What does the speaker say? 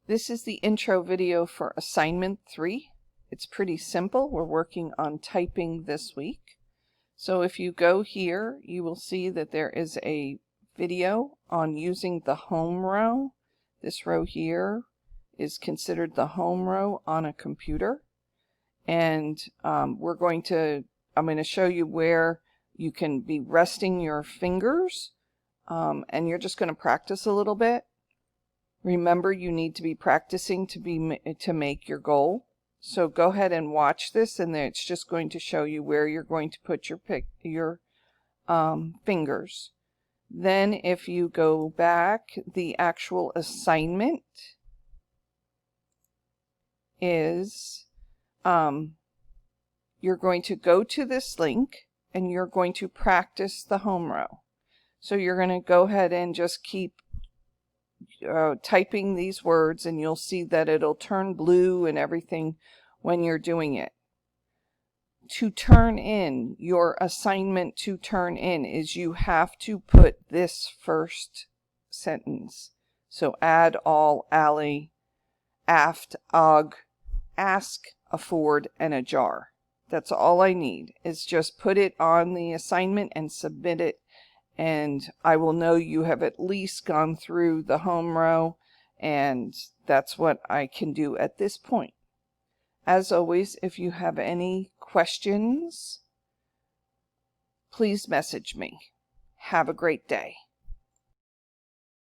This is the intro video for assignment 3. It's pretty simple. We're working on typing this week. So if you go here, you will see that there is a video on using the home row. This row here is considered the home row on a computer. And I'm going to show you where you can be resting your fingers. And you're just going to practice a little bit. Remember, you need to be practicing to make your goal. So go ahead and watch this, and then it's just going to show you where you're going to put your fingers. Then if you go back, the actual assignment is you're going to go to this link and you're going to practice the home row. So you're going to go ahead and just keep typing these words, and you'll see that it'll turn blue and everything when you're doing it. To turn in your assignment, to turn in is you have to put this first sentence. So add, all, alley, aft, og, ask, afford, and a jar. That's all I need, is just put it on the assignment and submit it. And I will know you have at least gone through the home row, and that's what I can do at this point. As always, if you have any questions, please message me. Have a great day.